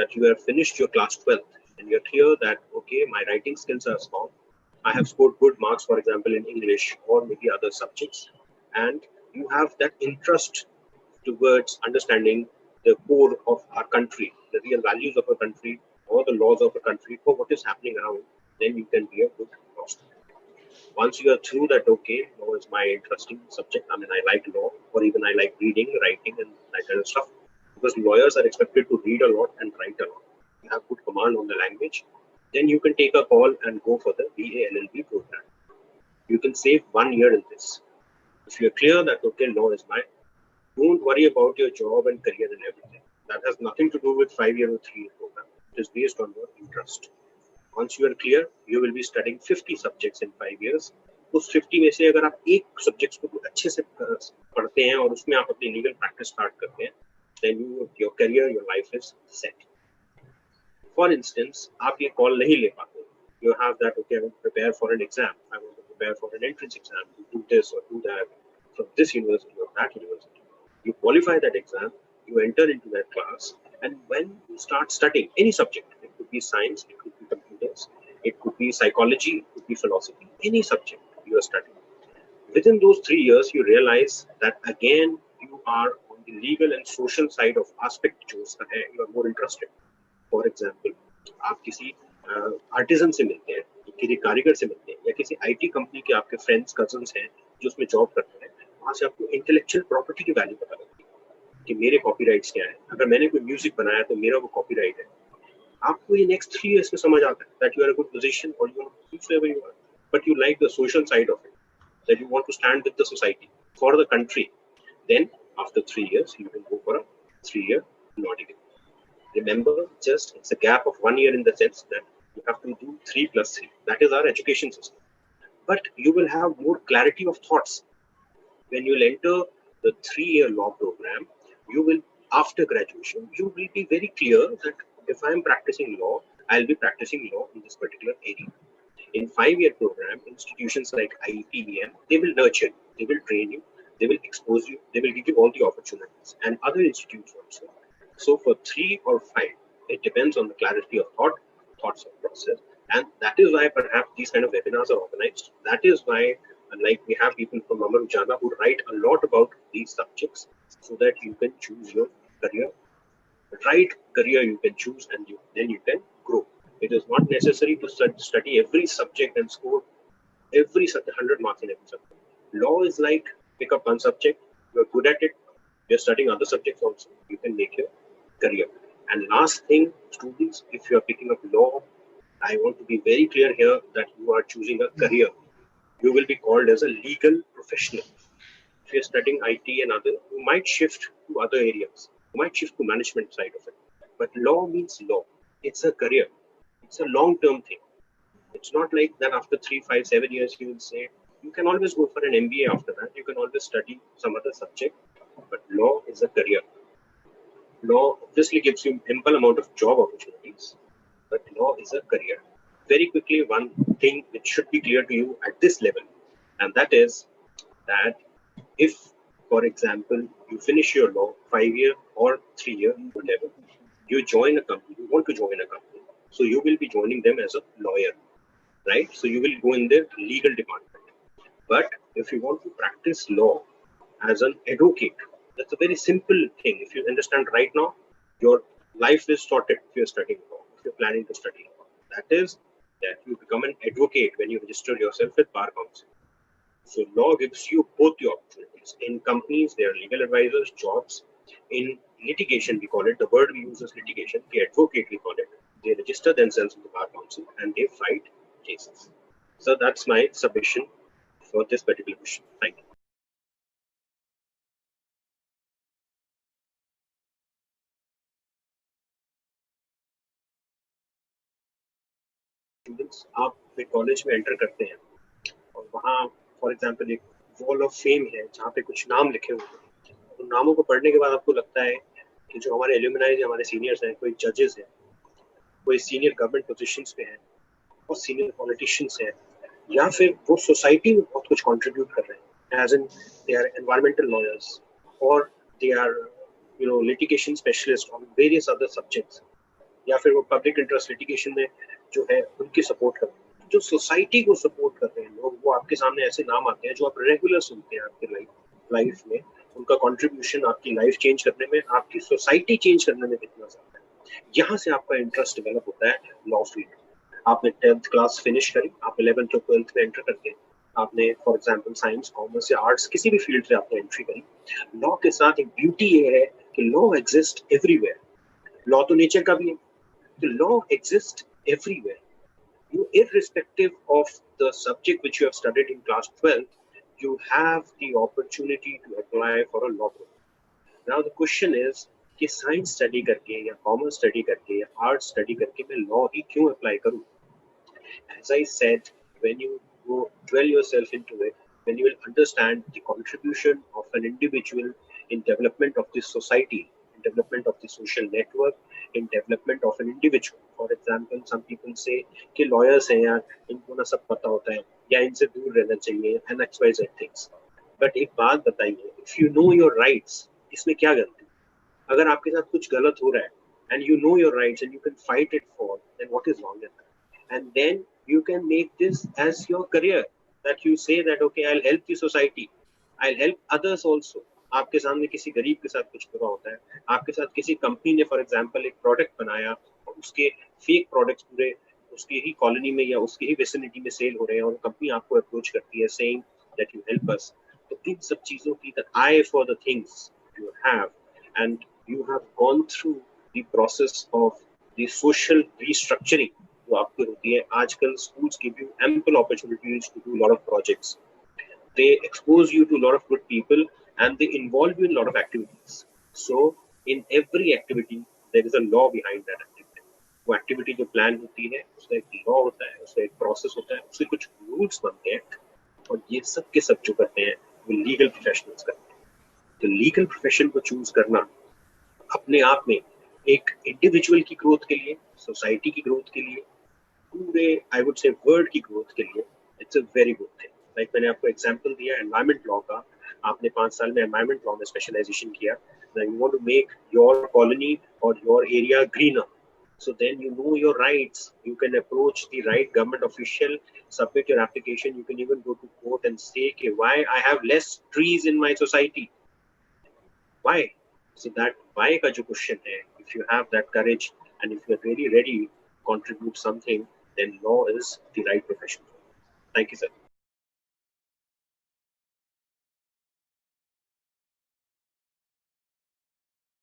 that you have finished your class 12th and you're clear that, okay, my writing skills are strong. I have scored good marks, for example, in English or maybe other subjects. And you have that interest towards understanding the core of our country, the real values of our country, or the laws of a country, or what is happening around, then you can be a good law student. Once you are through that, okay, law is my interesting subject. I mean, I like law, or even I like reading, writing, and that kind of stuff. Because lawyers are expected to read a lot and write a lot. You have good command on the language. Then you can take a call and go for the B.A LL.B program. You can save 1 year in this. If you're clear that, okay, law is mine, don't worry about your job and career and everything. That has nothing to do with 5-year or 3-year program. It is based on your interest. Once you are clear, you will be studying 50 subjects in 5 years. उस 50 में से अगर आप एक subjects को अच्छे से पढ़ते हैं और उसमें आप अपनी लीगल प्रैक्टिस स्टार्ट करते हैं, then your career, your life is set. For instance, आप ये कॉल नहीं ले पाते. You have that, okay, I want to prepare for an exam. I want to prepare for an entrance exam. You do this or do that from this university or that university. You qualify that exam, you enter into that class, and when you start studying any subject, it could be science, it could be computers, it could be psychology, it could be philosophy, any subject you are studying. Within those 3 years, you realize that again, you are on the legal and social side of aspect जो उसका है, you are more interested. For example, आप किसी artesian से मिलते हैं, किसी कारीगर से मिलते हैं, या किसी IT कंपनी के आपके फ्रेंड्स, कजन्स हैं जो उसमें जॉब करते हैं, वहाँ से आपको इंटेलेक्चुअल प्रॉपर्टी की वैल्यू पता लगती है कि मेरे कॉपीराइट्स क्या है. अगर मैंने कोई म्यूजिक बनाया तो मेरा वो कॉपीराइट है. आपको ये नेक्स्ट 3 years में समझ आता है that you are a good position or you are wherever you are, but you like the social side of it, that you want to stand with the society for the country. Then after 3 years, you can go for a 3-year law degree. Remember, just it's a gap of 1 year in the sense that you have to do 3 plus 3. That is our education system. But you will have more clarity of thoughts. When you will enter the 3-year law program, you will, after graduation, you will be very clear that if I am practicing law, I'll be practicing law in this particular area. In 5-year program, institutions like IPEM, they will nurture you, they will train you, they will expose you, they will give you all the opportunities, and other institutes also. So for 3 or 5, it depends on the clarity of thoughts of process. And that is why perhaps these kind of webinars are organized. That is why, like, we have people from Amar Ujala who write a lot about these subjects so that you can choose your career. The right career you can choose, and then you can grow. It is not necessary to study every subject and score every 100 marks in every subject. Law is like, pick up one subject, you're good at it, you're studying other subjects also, you can make your career. And last thing, students, if you are picking up law, I want to be very clear here that you are choosing a career. You will be called as a legal professional. If you're studying IT and other, you might shift to other areas. You might shift to management side of it. But law means law. It's a career. It's a long-term thing. It's not like that after 3, 5, 7 years you will say, you can always go for an MBA after that. You can always study some other subject. But law is a career. Law obviously gives you ample amount of job opportunities, but law is a career. Very quickly, one thing which should be clear to you at this level, and that is that if, for example, you finish your law 5-year or 3-year level, you join a company, you want to join a company, so you will be joining them as a lawyer, right? So you will go in their legal department. But if you want to practice law as an advocate, that's a very simple thing. If you understand right now, your life is sorted if you're studying law, if you're planning to study law. That is that you become an advocate when you register yourself with Bar Council. So law gives you both the opportunities. In companies, there are legal advisors, jobs. In litigation, we call it, the word we use is litigation, the advocate we call it. They register themselves with the Bar Council and they fight cases. So that's my submission for this particular question. Thank you. Students आप एक college में enter करते हैं और वहाँ for example एक wall of fame है जहाँ पे कुछ नाम लिखे हुए हैं. उन नामों को पढ़ने के बाद आपको लगता है कि जो हमारे एल्यूमिनाइज हमारे सीनियर्स हैं, कोई जजेस हैं, कोई सीनियर गवर्नमेंट पोजीशंस पे हैं और सीनियर पॉलिटिशियंस हैं, या फिर वो सोसाइटी में बहुत कुछ कंट्रीब्यूट कर रहे हैं, as in they are environmental lawyers और they are litigation specialist on various other subjects. या फिर वो पब्लिक इंटरेस्ट लिटिगेशन में जो है उनकी सपोर्ट कर रहे हैं, जो सोसाइटी को सपोर्ट कर रहे हैं लोग, वो आपके सामने ऐसे नाम आते हैं जो आप रेगुलर सुनते हैं आपके लाइफ में। उनका कंट्रीब्यूशन आपकी लाइफ चेंज करने में, आपकी सोसाइटी चेंज करने में कितना ज्यादा है। यहाँ से आपका इंटरेस्ट डेवलप होता है लॉ फील्ड। आपने 10th क्लास फिनिश करी, आप 11th और 12th में एंटर करके आपने फॉर एग्जांपल साइंस, कॉमर्स या आर्ट्स किसी भी फील्ड से आपने एंट्री करी। लॉ के साथ एक ब्यूटी ये है कि लॉ एग्जिस्ट एवरीवेयर। लॉ तो नेचर का भी है, तो law exist everywhere. You, irrespective of the subject which you have studied in class 12th, you have the opportunity to apply for a law program. Now the question is कि science study करके या commerce study करके या arts study करके मैं law ही क्यों apply करूं? As I said, when you go dwell yourself into it, when you will understand the contribution of an individual in development of this society, in development of the social network, in development of an individual. For example, some people say कि lawyers हैं यार, इनको ना सब पता होता है या इनसे दूर रहना चाहिए and XYZ things. But एक बात बताइए, if you know your rights, इसमें क्या गलती? अगर आपके साथ कुछ गलत हो रहा है and you know your rights and you can fight it for, then what is wrong with that? And then you can make this as your career, that you say that okay, I'll help the society, I'll help others also. आपके सामने किसी गरीब के साथ कुछ बुरा होता है, आपके साथ किसी कंपनी ने फॉर एग्जांपल एक प्रोडक्ट बनाया और उसके फेक प्रोडक्ट्स पूरे उसके ही कॉलोनी में या उसके ही विसिनिटी में सेल हो रहे हैं और कंपनी आपको अप्रोच करती है saying that you help us. तो इन सब चीजों की the I for the things you have and you have gone through the process of the social restructuring जो आपकी होती है। आजकल schools give you ample opportunities to do a lot of projects. They expose you to a lot of good people and they involve you in a lot of activities. So in every activity there is a law behind that activity. वो activity जो plan होती है उसका एक law होता है, उसका एक process होता है, उसके कुछ rules बनते हैं और ये सब के सब जो करते हैं वो legal professionals करते हैं। तो लीगल प्रोफेशन को चूज करना अपने आप में एक इंडिविजुअल की ग्रोथ के लिए, सोसाइटी की ग्रोथ के लिए, पूरे आई वुड से वर्ल्ड की ग्रोथ के लिए it's a very good thing. Like मैंने आपको एग्जांपल दिया एनवायरमेंट लॉ का, आपने 5 साल में एनवायरमेंट लॉ में स्पेशलाइजेशन किया, you want to make your colony और your area greener, so then you know your rights, you can approach the right government official, submit your application, you can even go to court and say okay, why I have less trees in my society, why? So that why ka jo question hai, if you have that courage and if you're really ready to contribute something, then law is the right profession. Thank you, sir.